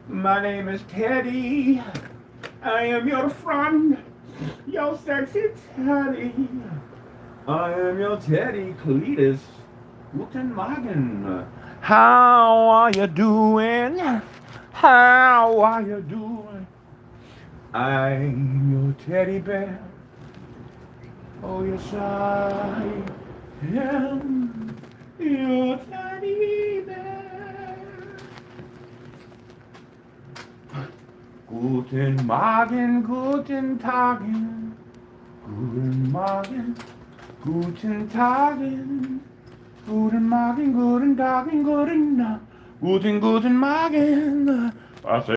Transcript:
My name is Teddy. I am your friend, your sexy Teddy. I am your Teddy Cletus. Guten Morgen. How are you doing? How are you doing? I'm your teddy bear. Oh, yes, I am your teddy bear. Guten Morgen, guten Tagen. Guten Morgen, guten Tagen. Guten Morgen, guten Tagen, guten Morgen. Was